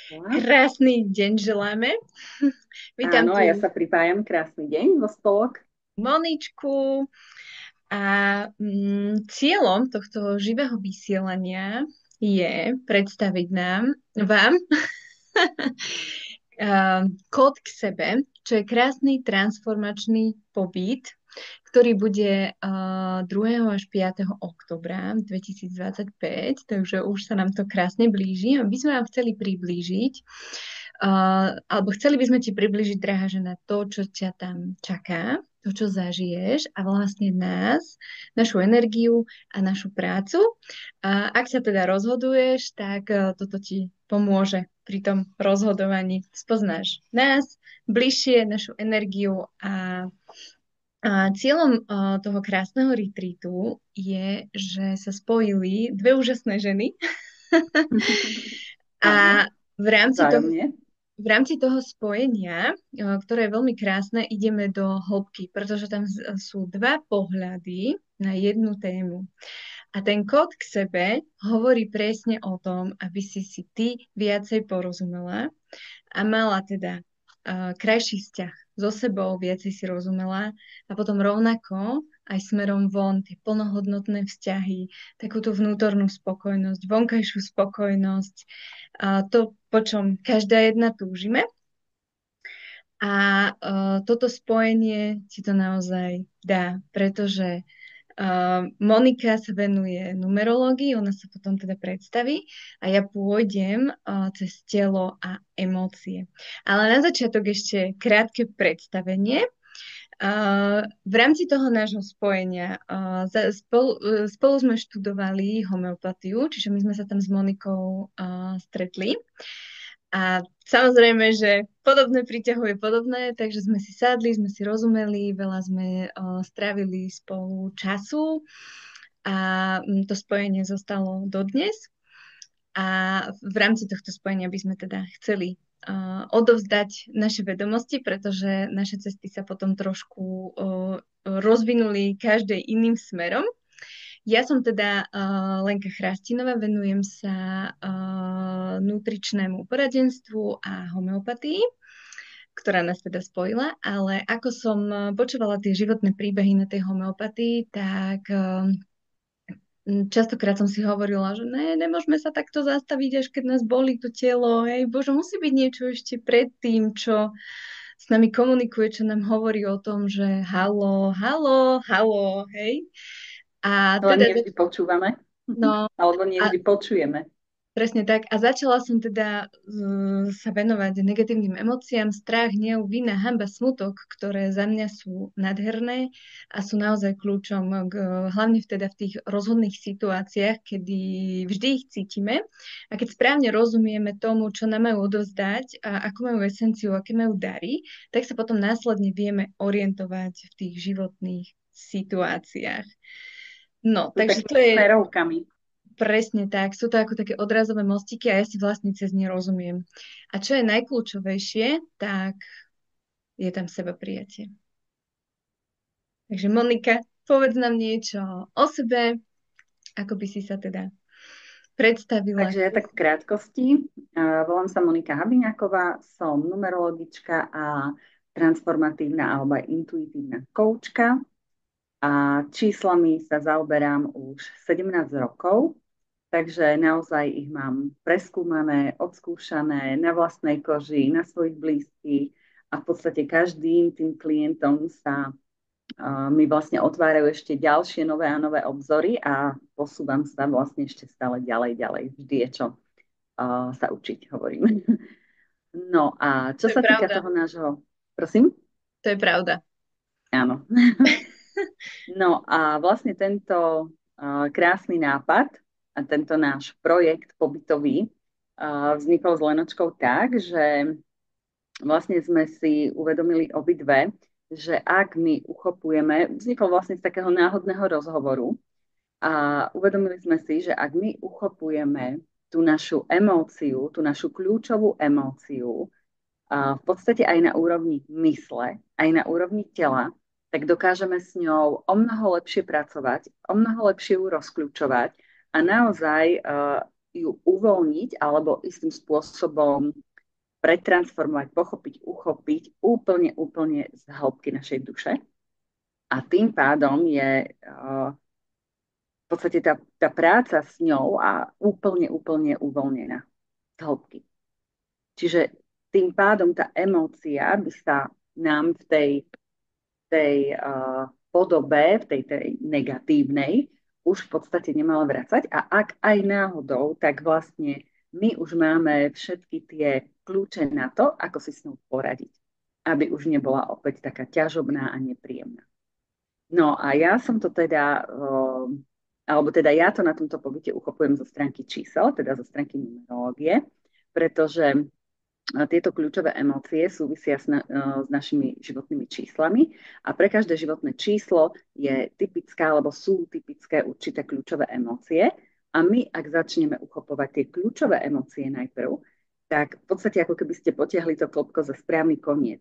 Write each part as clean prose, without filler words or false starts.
Krásny deň želáme. Vítam Áno, a ja tu sa pripájam. Krásny deň vo spolok. Moničku a cieľom tohto živého vysielania je predstaviť vám kód k sebe, čo je krásny transformačný pobyt, ktorý bude 2. až 5. oktobra 2025, takže už sa nám to krásne blíži. A by sme vám chceli priblížiť, alebo chceli by sme ti priblížiť, drahá žena, to, čo ťa tam čaká, to, čo zažiješ a vlastne nás, našu energiu a našu prácu. A ak sa teda rozhoduješ, tak toto ti pomôže pri tom rozhodovaní. Spoznáš nás bližšie, našu energiu a cieľom toho krásneho retreatu je, že sa spojili dve úžasné ženy Áno, a v rámci toho, vzájomne. v rámci toho spojenia, ktoré je veľmi krásne, ideme do hĺbky, pretože tam sú dva pohľady na jednu tému. A ten kód k sebe hovorí presne o tom, aby si ty viacej porozumela a mala teda krajší vzťah so sebou, viacej si rozumela a potom rovnako aj smerom von, tie plnohodnotné vzťahy, takú tú vnútornú spokojnosť, vonkajšiu spokojnosť, to, po čom každá jedna túžime. A toto spojenie ti to naozaj dá, pretože Monika sa venuje numerológii, ona sa potom teda predstaví a ja pôjdem cez telo a emócie. Ale na začiatok ešte krátke predstavenie. V rámci toho nášho spojenia spolu sme študovali homeopatiu, čiže my sme sa tam s Monikou stretli. A samozrejme, že podobné priťahuje podobné, takže sme si sadli, sme si rozumeli, veľa sme strávili spolu času a to spojenie zostalo dodnes. A v rámci tohto spojenia by sme teda chceli odovzdať naše vedomosti, pretože naše cesty sa potom trošku rozvinuli každej iným smerom. Ja som teda Lenka Chrastinová, venujem sa nutričnému poradenstvu a homeopatii, ktorá nás teda spojila, ale ako som počúvala tie životné príbehy na tej homeopatii, tak častokrát som si hovorila, že ne, nemôžeme sa takto zastaviť, až keď nás bolí to telo, hej, bože, musí byť niečo ešte pred tým, čo s nami komunikuje, čo nám hovorí o tom, že halo, halo, halo, hej. A Ale teda, nie vždy počúvame. no, Alebo nie a vždy počujeme. presne tak. A začala som teda sa venovať negatívnym emóciám, strach, hnev, vina, hanba, smutok, ktoré za mňa sú nádherné a sú naozaj kľúčom hlavne teda v tých rozhodných situáciách, kedy vždy ich cítime a keď správne rozumieme tomu, čo nám majú odovzdať a ako majú esenciu, aké majú dary, tak sa potom následne vieme orientovať v tých životných situáciách. No, Sú takže to takými je smerovkami. presne tak. Sú to ako také odrazové mostíky a ja si vlastne cez ne rozumiem. A čo je najkľúčovejšie, tak je tam seba prijatie. Takže Monika, povedz nám niečo o sebe, ako by si sa teda predstavila. Takže ja tak v krátkosti. Volám sa Monika Habiňáková, som numerologička a transformatívna alebo aj intuitívna koučka. A číslami sa zaoberám už 17 rokov. Takže naozaj ich mám preskúmané, odskúšané na vlastnej koži, na svojich blízkych a v podstate každým tým klientom sa mi vlastne otvárajú ešte ďalšie nové a nové obzory a posúvam sa vlastne ešte stále ďalej, ďalej. Vždy je čo sa učiť, hovorím. No a čo To je sa týka pravda. toho nášho, prosím? To je pravda. Áno. No a vlastne tento krásny nápad a tento náš projekt pobytový vznikol s Lenočkou tak, že vlastne sme si uvedomili obidve, že ak my uchopujeme, vznikol vlastne z takého náhodného rozhovoru a uvedomili sme si, že ak my uchopujeme tú našu emóciu, tú našu kľúčovú emóciu, v podstate aj na úrovni mysle, aj na úrovni tela, tak dokážeme s ňou o mnoho lepšie pracovať, o mnoho lepšie ju rozkľúčovať a naozaj ju uvoľniť alebo istým spôsobom pretransformovať, pochopiť, uchopiť úplne, úplne z hĺbky našej duše. A tým pádom je v podstate tá práca s ňou a úplne, úplne uvoľnená z hĺbky. Čiže tým pádom tá emócia by sa nám v tej podobe, v tej negatívnej, už v podstate nemala vracať. A ak aj náhodou, tak vlastne my už máme všetky tie kľúče na to, ako si s ňou poradiť, aby už nebola opäť taká ťažobná a nepríjemná. No a ja som to teda, alebo teda ja to na tomto pobyte uchopujem zo stránky čísel, teda zo stránky numerológie, pretože tieto kľúčové emócie súvisia s našimi životnými číslami a pre každé životné číslo je typická alebo sú typické určité kľúčové emócie a my, ak začneme uchopovať tie kľúčové emócie najprv, tak v podstate ako keby ste potiahli to klopko za správny koniec.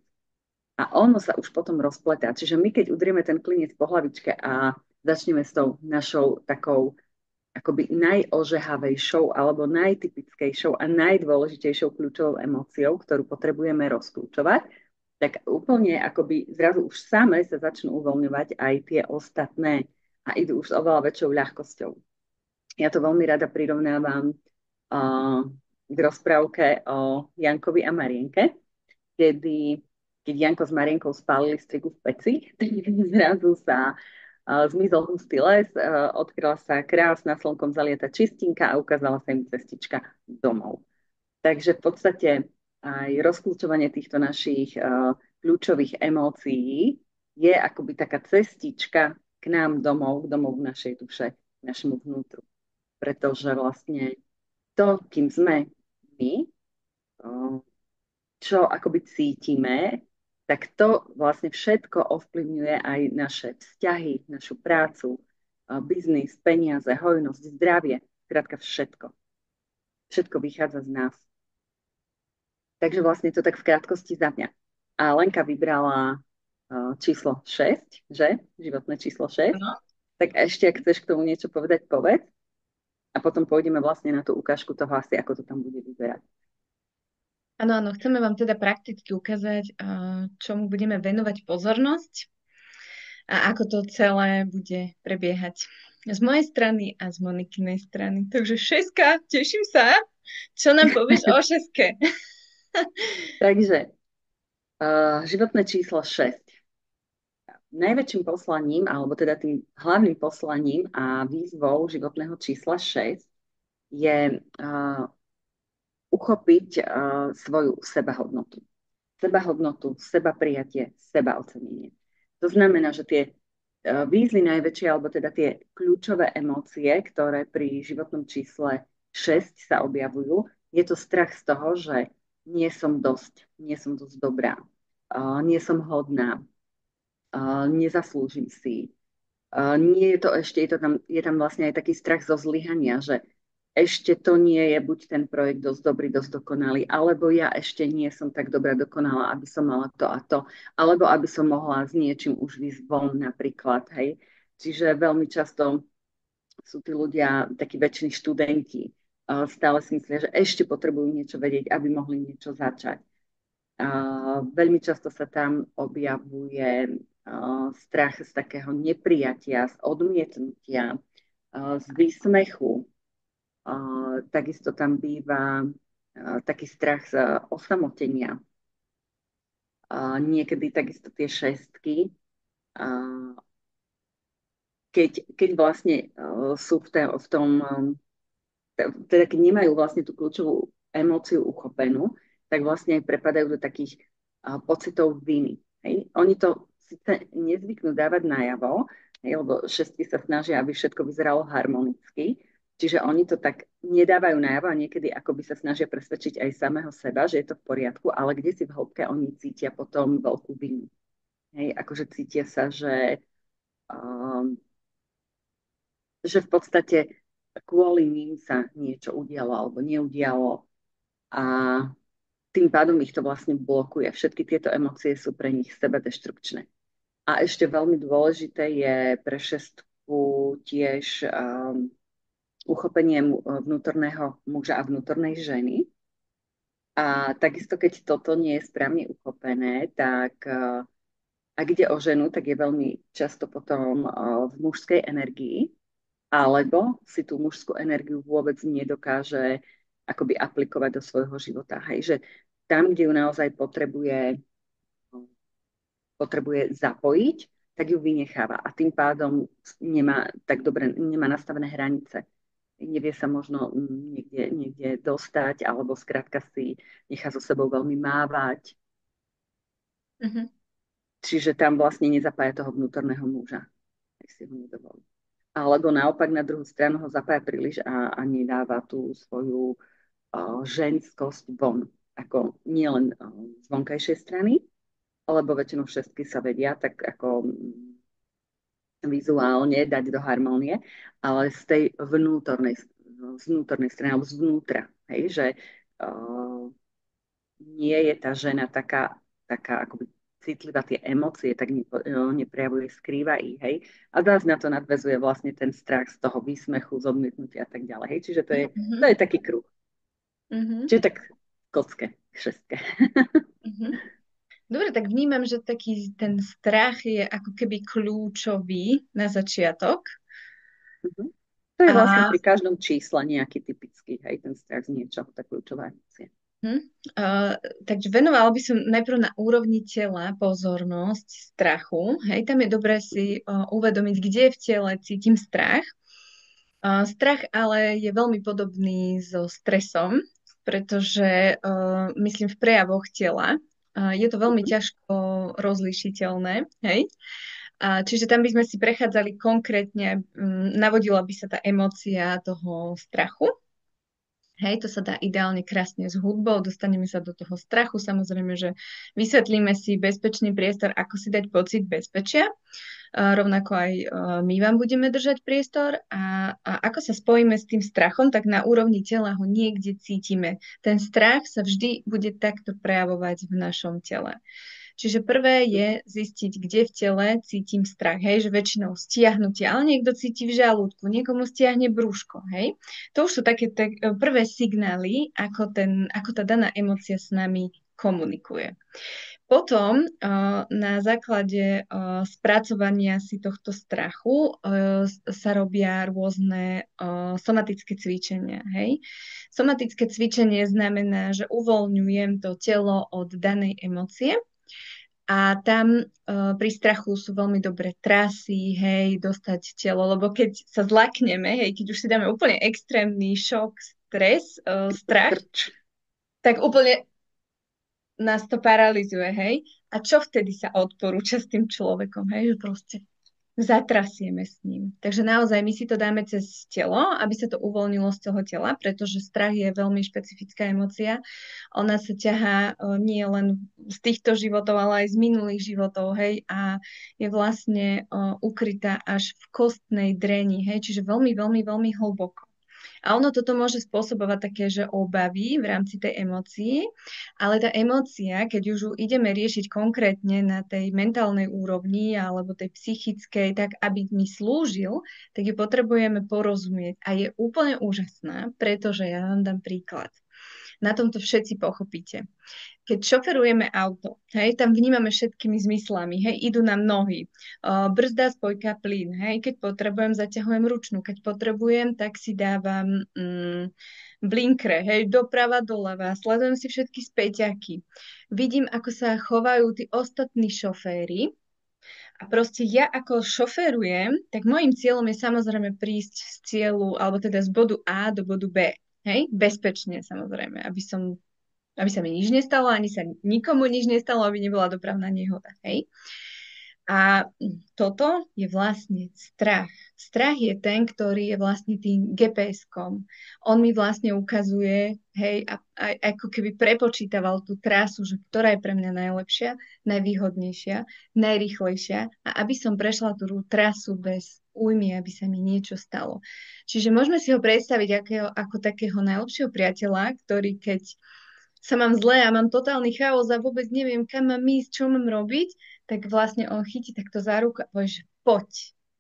A ono sa už potom rozpletá. Čiže my, keď udrieme ten klinec po hlavičke a začneme s tou našou takou akoby najožehavejšou alebo najtypickejšou a najdôležitejšou kľúčovou emóciou, ktorú potrebujeme rozklúčovať, tak úplne akoby zrazu už same sa začnú uvoľňovať aj tie ostatné a idú už s oveľa väčšou ľahkosťou. Ja to veľmi rada prirovnávam k rozprávke o Jankovi a Marienke, keď Janko s Marienkou spálili strigu v peci, tak zrazu sa zmizol hustý les, odkryla sa krásna slnkom zalieta čistinka a ukázala sa im cestička domov. Takže v podstate aj rozklúčovanie týchto našich kľúčových emócií je akoby taká cestička k nám domov, domov našej duše, k našemu vnútru. Pretože vlastne to, kým sme my, čo akoby cítime, tak to vlastne všetko ovplyvňuje aj naše vzťahy, našu prácu, biznis, peniaze, hojnosť, zdravie, skrátka všetko. Všetko vychádza z nás. Takže vlastne to tak v krátkosti za mňa. A Lenka vybrala číslo 6, že? Životné číslo 6. Áno. Tak ešte, ak chceš k tomu niečo povedať, povedz. A potom pôjdeme vlastne na tú ukážku toho asi, ako to tam bude vyzerať. Áno, áno, chceme vám teda prakticky ukázať, čomu budeme venovať pozornosť a ako to celé bude prebiehať. Z mojej strany a z Monikinej strany. Takže šeska, teším sa. Čo nám povieš o šeske? Takže životné číslo 6. Najväčším poslaním, alebo teda tým hlavným poslaním a výzvou životného čísla 6 je uchopiť svoju sebahodnotu. Sebahodnotu, sebaprijatie, sebaocenenie. To znamená, že tie výzvy najväčšie, alebo teda tie kľúčové emócie, ktoré pri životnom čísle 6 sa objavujú, je to strach z toho, že nie som dosť dobrá, nie som hodná, nezaslúžim si. Nie je to ešte, je tam vlastne aj taký strach zo zlyhania, že ešte to nie je buď ten projekt dosť dobrý, dosť dokonalý, alebo ja ešte nie som tak dobrá dokonalá, aby som mala to a to, alebo aby som mohla s niečím už výsť von napríklad, hej. Čiže veľmi často sú tí ľudia, takí väčšini študenti, stále si myslia, že ešte potrebujú niečo vedieť, aby mohli niečo začať. Veľmi často sa tam objavuje strach z takého neprijatia, z odmietnutia, z výsmechu. Takisto tam býva taký strach z osamotenia. Niekedy takisto tie šestky, keď vlastne sú v tom, teda keď nemajú vlastne tú kľúčovú emóciu uchopenú, tak vlastne aj prepadajú do takých pocitov viny. Hej? Oni to síce nezvyknú dávať najavo, lebo šestky sa snažia, aby všetko vyzeralo harmonicky, čiže oni to tak nedávajú najavo a niekedy akoby sa snažia presvedčiť aj samého seba, že je to v poriadku, ale kde si v hĺbke oni cítia potom veľkú vinu. Hej? Akože cítia sa, že v podstate kvôli ním sa niečo udialo alebo neudialo a tým pádom ich to vlastne blokuje. Všetky tieto emócie sú pre nich sebadeštrukčné. A ešte veľmi dôležité je pre šestku tiež uchopenie vnútorného muža a vnútornej ženy. A takisto, keď toto nie je správne uchopené, tak ak ide o ženu, tak je veľmi často potom v mužskej energii, alebo si tú mužskú energiu vôbec nedokáže akoby aplikovať do svojho života. Hej, že tam, kde ju naozaj potrebuje zapojiť, tak ju vynecháva a tým pádom nemá tak dobre, nemá nastavené hranice. Nevie sa možno niekde dostať, alebo skrátka si nechá so sebou veľmi mávať. Mhm. Čiže tam vlastne nezapája toho vnútorného muža, ak si ho nedovolí. Alebo naopak na druhú stranu ho zapája príliš a nedáva tú svoju ženskosť von. Ako nielen z vonkajšej strany, lebo väčšinou všetky sa vedia tak ako vizuálne dať do harmónie, ale z vnútornej strany, alebo zvnútra. Hej, že uh, nie je tá žena taká akoby citlivá, tie emócie, tak neprejavuje, skrýva ich, hej. A zase na to nadväzuje vlastne ten strach z toho výsmechu, z odmietnutia a tak ďalej, hej. Čiže to Mhm. je taký kruh. Mhm. Čiže tak kocke, šestke. Mhm. Dobre, tak vnímam, že taký ten strach je ako keby kľúčový na začiatok. Mhm. To je vlastne A pri každom čísle nejaký typický, hej, ten strach z niečoho, tá kľúčová emócia. hm, takže venovala by som najprv na úrovni tela pozornosť strachu. Hej, tam je dobré si uvedomiť, kde v tele cítim strach. Strach ale je veľmi podobný so stresom, pretože myslím v prejavoch tela je to veľmi Mhm. ťažko rozlišiteľné. Hej? Čiže tam by sme si prechádzali konkrétne, navodila by sa tá emócia toho strachu. Hej, to sa dá ideálne krásne s hudbou, dostaneme sa do toho strachu, samozrejme, že vysvetlíme si bezpečný priestor, ako si dať pocit bezpečia. Rovnako aj my vám budeme držať priestor a ako sa spojíme s tým strachom, tak na úrovni tela ho niekde cítime. Ten strach sa vždy bude takto prejavovať v našom tele. Čiže prvé je zistiť, kde v tele cítim strach, hej, že väčšinou stiahnutie, ale niekto cíti v žalúdku, niekomu stiahne brúško, hej. To už sú také prvé signály, ako tá daná emócia s nami komunikuje. Potom na základe spracovania si tohto strachu sa robia rôzne somatické cvičenia. Hej? Somatické cvičenie znamená, že uvoľňujem to telo od danej emócie a tam pri strachu sú veľmi dobré trasy, hej, dostať telo, lebo keď sa zlakneme, hej, keď už si dáme úplne extrémny šok, stres, strach, Krč. tak úplne nás to paralizuje, hej. A čo vtedy sa odporúča s tým človekom, hej, že proste zatrasieme s ním. Takže naozaj my si to dáme cez telo, aby sa to uvoľnilo z toho tela, pretože strach je veľmi špecifická emócia. Ona sa ťahá nie len z týchto životov, ale aj z minulých životov, hej, a je vlastne ukrytá až v kostnej dreni, hej, čiže veľmi, veľmi, veľmi hlboko. A ono toto môže spôsobovať také, že obavy v rámci tej emócii, ale tá emócia, keď už ju ideme riešiť konkrétne na tej mentálnej úrovni alebo tej psychickej, tak aby mi slúžil, tak ju potrebujeme porozumieť. A je úplne úžasná, pretože ja vám dám príklad. Na tomto všetci pochopíte. Keď šoferujeme auto, hej, tam vnímame všetkými zmyslami, hej, idú nám nohy, brzda, spojka, plyn, hej, keď potrebujem, zaťahujem ručnú, keď potrebujem, tak si dávam blinkre, hej, doprava, doľava, sledujem si všetky späťaky. Vidím, ako sa chovajú tí ostatní šoféry a proste ja ako šoférujem, tak môjim cieľom je samozrejme prísť z cieľu, alebo teda z bodu A do bodu B, hej, bezpečne samozrejme, aby sa mi nič nestalo, ani sa nikomu nič nestalo, aby nebola dopravná nehoda. Hej? A toto je vlastne strach. Strach je ten, ktorý je vlastne tým GPS-kom. On mi vlastne ukazuje, hej, ako keby prepočítaval tú trasu, že ktorá je pre mňa najlepšia, najvýhodnejšia, najrýchlejšia a aby som prešla tú trasu bez újmy, aby sa mi niečo stalo. Čiže môžeme si ho predstaviť ako takého najlepšieho priateľa, ktorý keď sa mám zle a mám totálny chaos a vôbec neviem, kam mám ísť, čo mám robiť, tak vlastne on chytí takto za ruku a povie, že poď,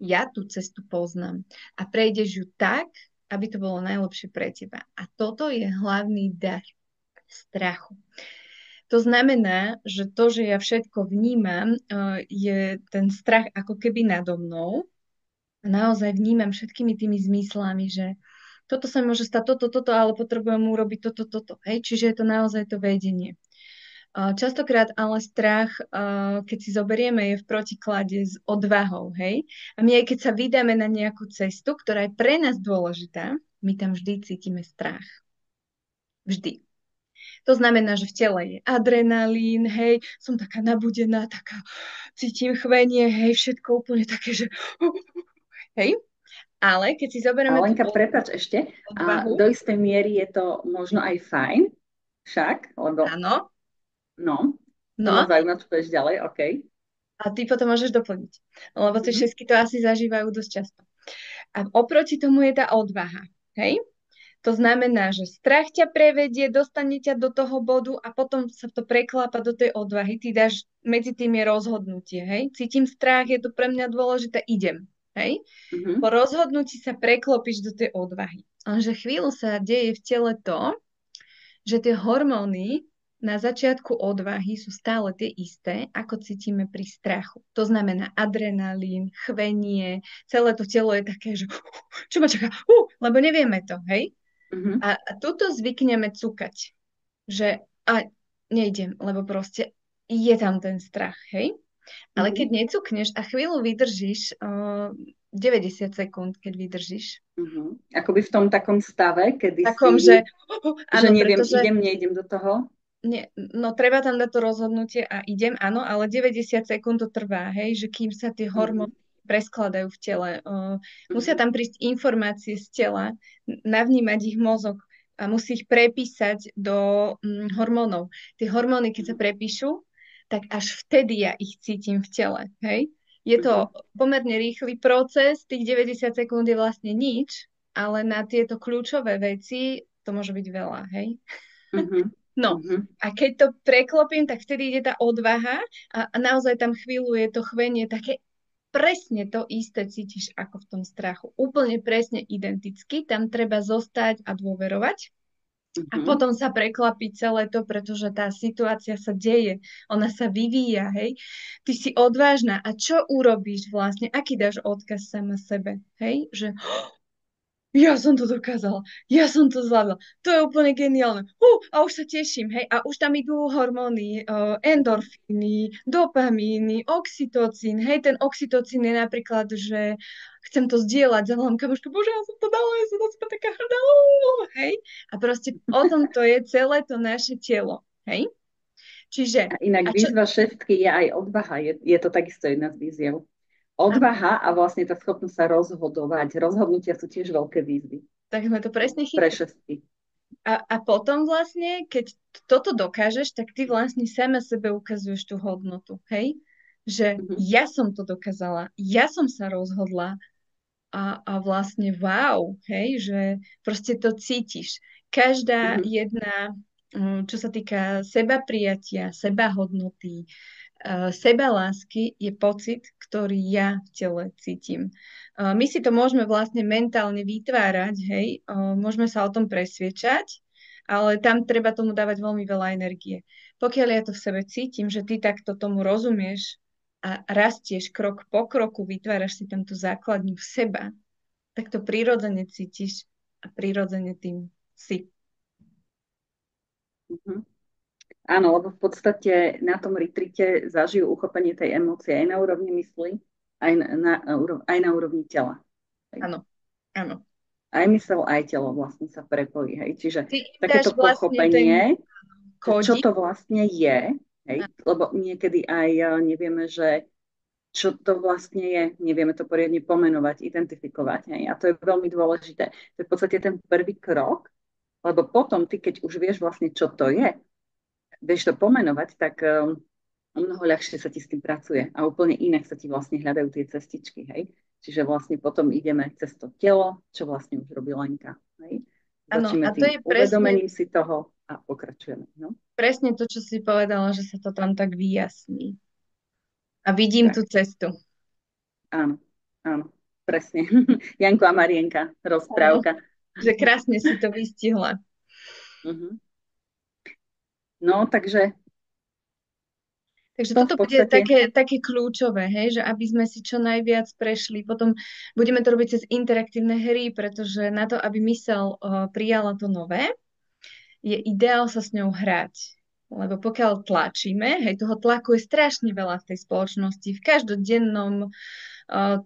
ja tú cestu poznám. A prejdeš ju tak, aby to bolo najlepšie pre teba. A toto je hlavný dar strachu. To znamená, že to, že ja všetko vnímam, je ten strach ako keby nado mnou. A naozaj vnímam všetkými tými zmyslami, že toto sa mi môže stať, toto, ale potrebujem urobiť toto. Hej? Čiže je to naozaj to vedenie. Častokrát ale strach, keď si zoberieme, je v protiklade s odvahou. Hej? A my aj keď sa vydáme na nejakú cestu, ktorá je pre nás dôležitá, my tam vždy cítime strach. Vždy. To znamená, že v tele je adrenalín, hej, som taká nabudená, taká cítim chvenie, hej, všetko úplne také, že hej. Ale keď si zoberieme tú Lenka, prepáč ešte. A odvahu, do istej miery je to možno aj fajn, však, lebo áno, no, to ma no, zaujíma, čo povieš ďalej, OK. a ty potom môžeš doplniť, lebo tie Mhm, všetky to asi zažívajú dosť často. A oproti tomu je tá odvaha, hej. To znamená, že strach ťa prevedie, dostane ťa do toho bodu a potom sa to preklápa do tej odvahy. Ty dáš, medzi tým je rozhodnutie, hej. Cítim strach, je to pre mňa dôležité, idem, hej. Po mhm, rozhodnutí sa preklopíš do tej odvahy. Lenže chvíľu sa deje v tele to, že tie hormóny na začiatku odvahy sú stále tie isté, ako cítime pri strachu. To znamená adrenalín, chvenie, celé to telo je také, že čo ma čaká, lebo nevieme to, hej? mhm, A tuto zvykneme cukať, že nejdem, lebo proste je tam ten strach, hej? Ale keď mhm, necukneš a chvíľu vydržíš, 90 sekúnd, keď vydržíš, mhm. Akoby v tom takom stave, kedy takom, si, že áno, neviem, pretože idem, nejdem do toho. nie, no treba tam dať to rozhodnutie a idem, áno, ale 90 sekúnd to trvá, hej, že kým sa tie hormóny Mhm, preskladajú v tele. Musia mhm, tam prísť informácie z tela, navnímať ich mozog a musí ich prepísať do hormónov. Tie hormóny, keď sa mhm, prepíšu, tak až vtedy ja ich cítim v tele, hej. Je mhm, to pomerne rýchly proces, tých 90 sekúnd je vlastne nič, ale na tieto kľúčové veci to môže byť veľa, hej. mhm, No, mhm, a keď to preklopím, tak vtedy ide tá odvaha a naozaj tam chvíľu je to chvenie také presne to isté cítiš ako v tom strachu. Úplne presne identicky, tam treba zostať a dôverovať. A mhm. potom sa preklapí celé to, pretože tá situácia sa deje, ona sa vyvíja, hej. Ty si odvážna a čo urobíš vlastne? Aký dáš odkaz sama sebe, hej? Že ja som to dokázala, ja som to zvládla, to je úplne geniálne. A už sa teším, hej, a už tam idú hormóny, endorfíny, dopamíny, oxytocín, hej, ten oxytocín je napríklad, že chcem to zdieľať, zavolám kamošku, bože, ja som to dala, ja som na seba taká hrdá, hej, a proste o tom to je celé to naše telo, hej. Čiže, A inak a čo, výzva šestky je aj odvaha. Je to takisto jedna z výziev. Odvaha a vlastne tá schopnosť sa rozhodovať. Rozhodnutia sú tiež veľké výzvy tak sme to presne pre chytli. šestky. A potom vlastne, keď toto dokážeš, tak ty vlastne sama sebe ukazuješ tú hodnotu, hej? Že Mhm, ja som to dokázala, ja som sa rozhodla a vlastne wow, hej? Že proste to cítiš. Každá mhm, jedna, čo sa týka seba prijatia, seba hodnoty, seba lásky je pocit, ktorý ja v tele cítim. My si to môžeme vlastne mentálne vytvárať, hej, môžeme sa o tom presviečať, ale tam treba tomu dávať veľmi veľa energie. Pokiaľ ja to v sebe cítim, že ty takto tomu rozumieš a rastieš krok po kroku, vytváraš si tam tú základňu v seba, tak to prirodzene cítiš a prirodzene tým si. mhm. Áno, lebo v podstate na tom retrite zažijú uchopenie tej emócie aj na úrovni mysli, aj na úrovni tela. Hej. Áno, áno. Aj mysel, aj telo vlastne sa prepojí. Hej. Čiže Ty im dáš takéto vlastne ten pochopenie, že čo kódik. to vlastne je, hej, lebo niekedy aj nevieme, že čo to vlastne je, nevieme to poriadne pomenovať, identifikovať. Hej. A to je veľmi dôležité. To je v podstate ten prvý krok, lebo potom ty, keď už vieš vlastne, čo to je, vieš to pomenovať, tak o mnoho ľahšie sa ti s tým pracuje a úplne inak sa ti vlastne hľadajú tie cestičky, hej. Čiže vlastne potom ideme cez to telo, čo vlastne už robí Lenka, hej. Áno, Začneme a to tým je uvedomením si toho a pokračujeme, no. presne to, čo si povedala, že sa to tam tak vyjasní. A vidím tú Tak, cestu. áno, áno, presne. Janko a Marienka, Áno, rozprávka. že krásne si to vystihla. Mhm. No, takže Takže to v toto bude podstate, také kľúčové, hej, že aby sme si čo najviac prešli. Potom budeme to robiť cez interaktívne hry, pretože na to, aby mysel prijala to nové, je ideál sa s ňou hrať. Lebo pokiaľ tlačíme, hej, toho tlaku je strašne veľa v tej spoločnosti. V každodennom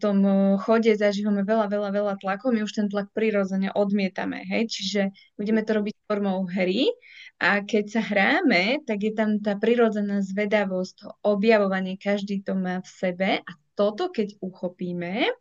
tom chode zažívame veľa, veľa, veľa tlakov. My už ten tlak prirodzene odmietame, hej. Čiže budeme to robiť formou hry a keď sa hráme, tak je tam tá prirodzená zvedavosť, to objavovanie, každý to má v sebe a toto, keď uchopíme,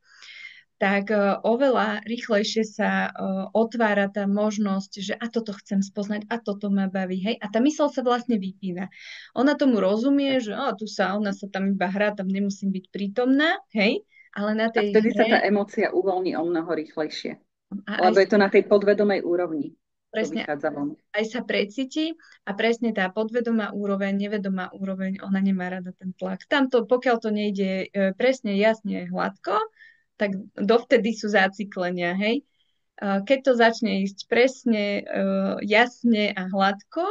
tak oveľa rýchlejšie sa otvára tá možnosť, že a toto chcem spoznať, a toto ma baví, hej. A tá mysl sa vlastne vypína. Ona tomu rozumie, že ona sa tam iba hrá, tam nemusím byť prítomná, hej, ale na a tej vtedy sa tá hre emócia uvoľní o mnoho rýchlejšie. a Lebo je to na tej podvedomej úrovni, čo presne vychádza von. aj sa precíti a presne tá podvedomá úroveň, nevedomá úroveň, ona nemá rada ten tlak. Tamto, pokiaľ to nejde presne, jasne, hladko, tak dovtedy sú zácyklenia, hej. Keď to začne ísť presne, jasne a hladko,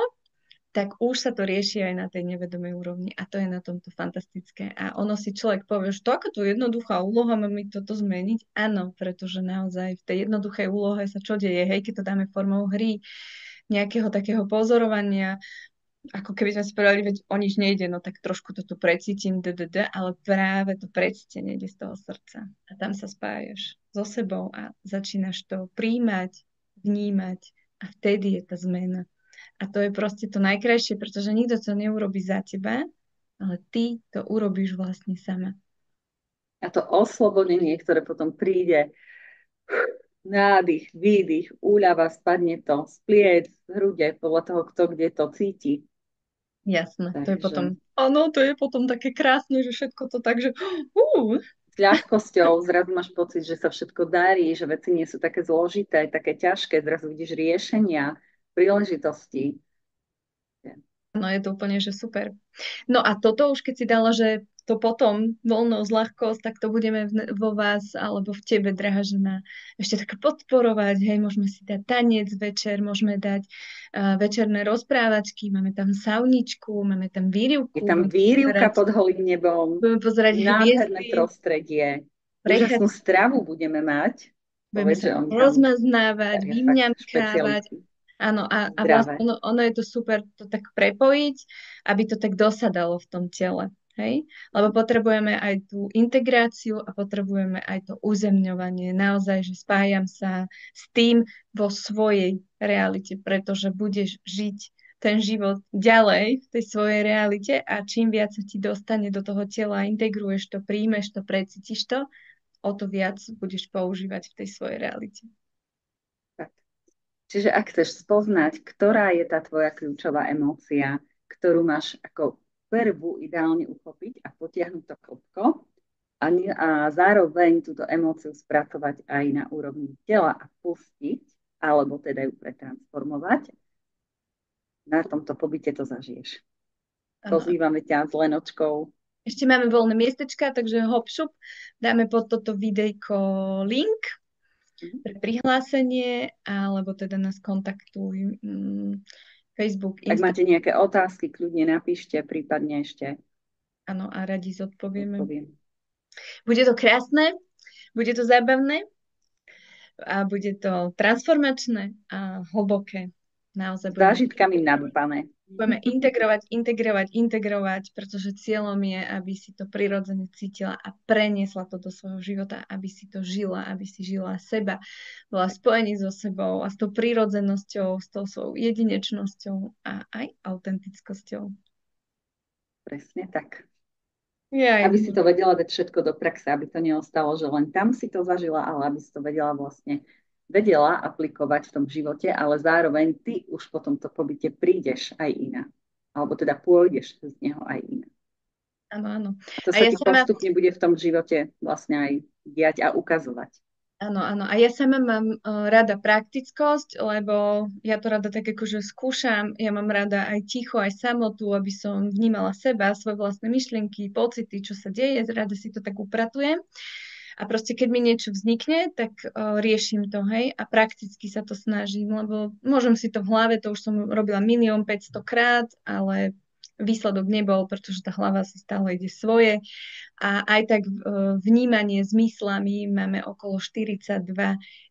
tak už sa to rieši aj na tej nevedomej úrovni a to je na tomto fantastické. A ono si človek povie, že to ako to jednoduchá úloha má mi toto zmeniť? Áno, pretože naozaj v tej jednoduchej úlohe sa čo deje, hej, keď to dáme formou hry, nejakého takého pozorovania, ako keby sme si povedali, veď o nič nejde, no tak trošku to tu precítim, ale práve to precítenie ide z toho srdca. A tam sa spájaš so sebou a začínaš to príjmať, vnímať a vtedy je tá zmena. A to je proste to najkrajšie, pretože nikto to neurobi za teba, ale ty to urobíš vlastne sama. A to oslobodenie, ktoré potom príde, nádych, výdych, úľava, spadne to, spliec z hrude, podľa toho, kto kde to cíti. Jasné, to je Takže potom, áno, to je potom také krásne, že všetko to tak, že s ľahkosťou zrazu máš pocit, že sa všetko darí, že veci nie sú také zložité, také ťažké, zrazu vidíš riešenia, príležitosti. no je to úplne, že super. No a toto už keď si dala, že to potom voľnosť, ľahkosť, tak to budeme vo vás alebo v tebe, drahá žena, ešte tak podporovať. Hej, môžeme si dať tanec večer, môžeme dať večerné rozprávačky, máme tam sauničku, máme tam Je výrivku, tam budeme výrivka pozerať, pod holým nebom, budeme pozerať nádherné hviezdy, prostredie, úžasnú prechádzať, stravu budeme mať. budeme Povedz, sa že oni tam rozmaznávať, varia fakt vymňamkávať. špecialitky. Áno, a vlastne Zdravé. ono je to super to tak prepojiť, aby to tak dosadalo v tom tele. Hej? Lebo potrebujeme aj tú integráciu a potrebujeme aj to uzemňovanie. Naozaj, že spájam sa s tým vo svojej realite, pretože budeš žiť ten život ďalej v tej svojej realite a čím viac sa ti dostane do toho tela, integruješ to, príjmeš to, precítiš to, o to viac budeš používať v tej svojej realite. Tak. Čiže ak chceš spoznať, ktorá je tá tvoja kľúčová emócia, ktorú máš ako prvú ideálne uchopiť a potiahnuť to klopko a zároveň túto emóciu spracovať aj na úrovni tela a pustiť, alebo teda ju pretransformovať, na tomto pobyte to zažiješ. Áno. Pozývame ťa s Lenočkou. Ešte máme voľné miestečka, takže hop šup, dáme pod toto videjko link pre prihlásenie, alebo teda nás kontaktuj Facebook, Ak máte Instagram. nejaké otázky, kľudne napíšte, prípadne ešte Áno, a radi zodpovieme. odpoviem. Bude to krásne, bude to zábavné a bude to transformačné a hlboké. Naozaj budeme Zážitkami nadúpané. budeme integrovať, pretože cieľom je, aby si to prirodzene cítila a preniesla to do svojho života, aby si to žila, aby si žila seba, bola spojený so sebou a s tou prirodzenosťou, s tou svojou jedinečnosťou a aj autentickosťou. Presne tak. Jaj, Aby si to vedela dať všetko do praxe, aby to neostalo, že len tam si to zažila, ale aby si to vedela aplikovať v tom živote, ale zároveň ty už po tomto pobyte prídeš aj iná. Alebo teda pôjdeš z neho aj iná. áno, áno. A to A sa ja ti sama, postupne bude v tom živote vlastne aj diať a ukazovať. áno, áno. A ja sama mám rada praktickosť, lebo ja to rada tak akože skúšam. Ja mám rada aj ticho, aj samotu, aby som vnímala seba, svoje vlastné myšlienky, pocity, čo sa deje. Rada si to tak upratujem. A proste, keď mi niečo vznikne, tak riešim to, hej, a prakticky sa to snažím, lebo môžem si to v hlave, to už som robila 1 500 000 krát, ale výsledok nebol, pretože tá hlava si stále ide svoje. A aj tak vnímanie zmyslami máme okolo 42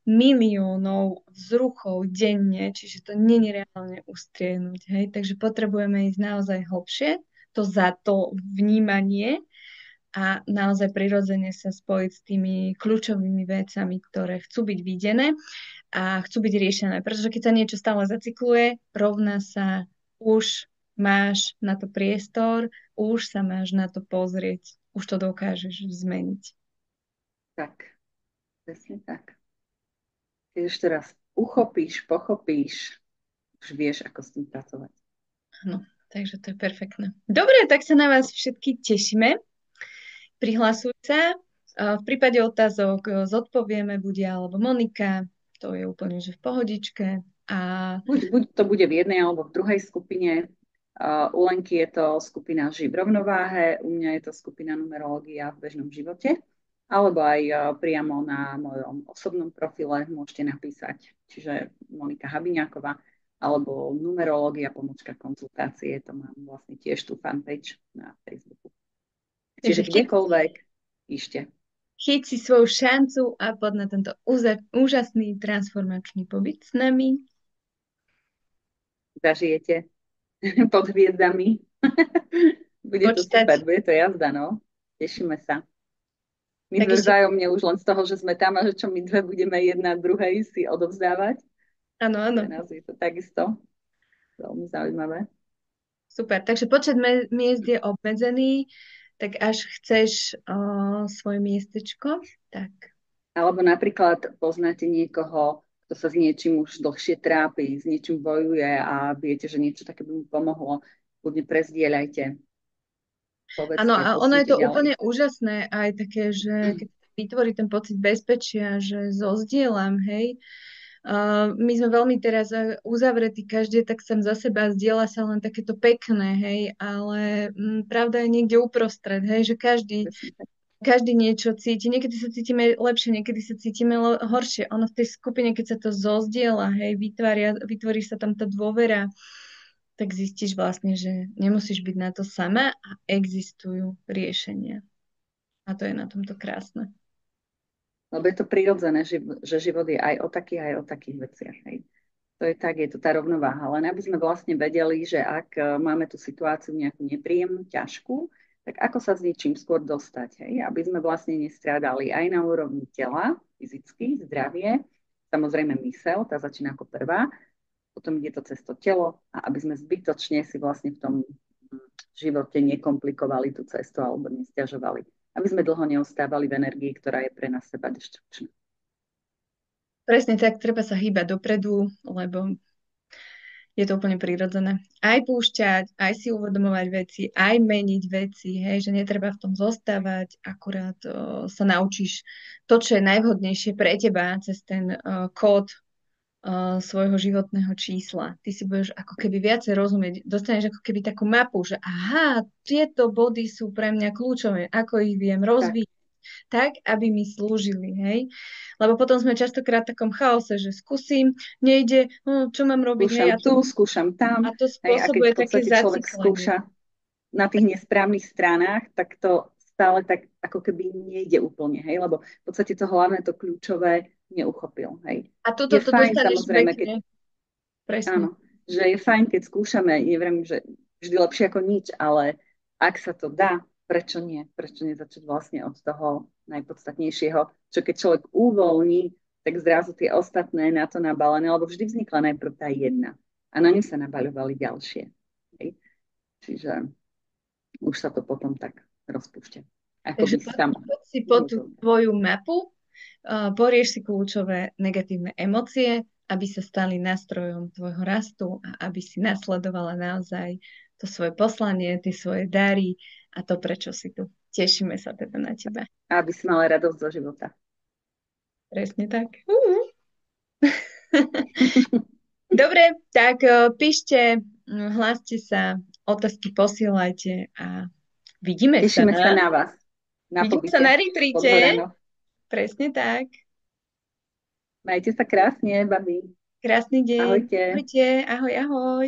miliónov vzruchov denne, čiže to nie je reálne ustriehnúť, hej, takže potrebujeme ísť naozaj hlbšie, to za to vnímanie a naozaj prirodzene sa spojiť s tými kľúčovými vecami, ktoré chcú byť videné a chcú byť riešené. Pretože keď sa niečo stále zacykluje, rovná sa už máš na to priestor, už sa máš na to pozrieť, už to dokážeš zmeniť. Tak, presne tak. Keď už teraz uchopíš, pochopíš, už vieš, ako s tým pracovať. Áno, takže to je perfektné. Dobre, tak sa na vás všetky tešíme. Prihlasuj sa. V prípade otázok zodpovieme, bude alebo Monika. To je úplne, že v pohodičke. A Buď to bude v jednej alebo v druhej skupine. U Lenky je to skupina Živ v rovnováhe, u mňa je to skupina numerológia v bežnom živote, alebo aj priamo na mojom osobnom profile môžete napísať, čiže Monika Habiňáková, alebo numerológia pomočka konzultácie, to mám vlastne tiež tú fanpage na Facebooku. Čiže kdekoľvek, ište. Chyť si svoju šancu a poď na tento úžasný transformačný pobyt s nami. Zažijete pod hviezdami. Bude to super, bude to jazda, no. Tešíme sa. My sme vzájomne už len z toho, že sme tam a že čo my dve budeme jedna druhej si odovzdávať. Áno, áno. Pre nás je to takisto veľmi zaujímavé. Super, takže počet miest je obmedzený, tak až chceš svoje miestečko, tak. Alebo napríklad poznáte niekoho, kto sa s niečím už dlhšie trápi, s niečím bojuje a viete, že niečo také by mu pomohlo, kľudne prezdieľajte. Áno, a ono je to ďalej. Úplne úžasné aj také, že keď vytvorí ten pocit bezpečia, že zozdielam, hej. My sme veľmi teraz uzavretí, každý tak sem za seba zdieľa sa len takéto pekné, hej, ale pravda je niekde uprostred, hej, že každý niečo cíti. Niekedy sa cítime lepšie, niekedy sa cítime horšie. Ono v tej skupine, keď sa to zozdieľa, hej, vytvorí sa tam tá dôvera, tak zistíš vlastne, že nemusíš byť na to sama a existujú riešenia. A to je na tomto krásne. Lebo je to prirodzené, že život je aj o takých veciach. Hej. To je tak, je to tá rovnováha. Len aby sme vlastne vedeli, že ak máme tú situáciu nejakú nepríjemnú, ťažkú, tak ako sa s niečím skôr dostať. Hej? Aby sme vlastne nestrádali aj na úrovni tela, fyzicky, zdravie, samozrejme mysel, tá začína ako prvá, potom ide to cez to telo a aby sme zbytočne si vlastne v tom živote nekomplikovali tú cestu alebo nestiažovali. Aby sme dlho neostávali v energii, ktorá je pre nás seba deštrukčná. Presne tak, treba sa hýbať dopredu, lebo je to úplne prirodzené. Aj púšťať, aj si uvedomovať veci, aj meniť veci, hej, že netreba v tom zostávať, akurát sa naučíš to, čo je najvhodnejšie pre teba cez ten kód svojho životného čísla. Ty si budeš ako keby viacej rozumieť, dostaneš ako keby takú mapu, že aha, tieto body sú pre mňa kľúčové, ako ich viem rozvíjať, tak, aby mi slúžili, hej. Lebo potom sme častokrát v takom chaose, že skúsim, nejde, čo mám robiť, skúšam hej. Skúšam tam. A to spôsobuje také človek skúša na tých nesprávnych stranách, tak to stále tak ako keby nejde úplne, hej, lebo v podstate to hlavné, to kľúčové neuchopil, hej. A toto to fajn, samozrejme, keď... Presne. Áno, že je fajn, keď skúšame, neviem, že vždy lepšie ako nič, ale ak sa to dá, prečo nie? Prečo nezačať vlastne od toho najpodstatnejšieho, čo keď človek uvoľní, tak zrazu tie ostatné na to nabalené, lebo vždy vznikla najprv tá jedna a na ňu sa nabaľovali ďalšie. Hej. Čiže už sa to potom tak rozpúšťa. Takže poď si po tú tvoju mapu, porieš si kľúčové negatívne emócie, aby sa stali nástrojom tvojho rastu a aby si nasledovala naozaj to svoje poslanie, tie svoje dary a to, prečo si tu. Tešíme sa teda na teba. Aby si mala radosť zo života. Presne tak. Dobre, tak píšte, hláste sa, otázky posielajte a vidíme Tešíme sa na vás. Vidíme sa na retreate. Presne tak. Majte sa krásne, babi. Krásny deň. Ahojte. Ahojte, ahoj, ahoj.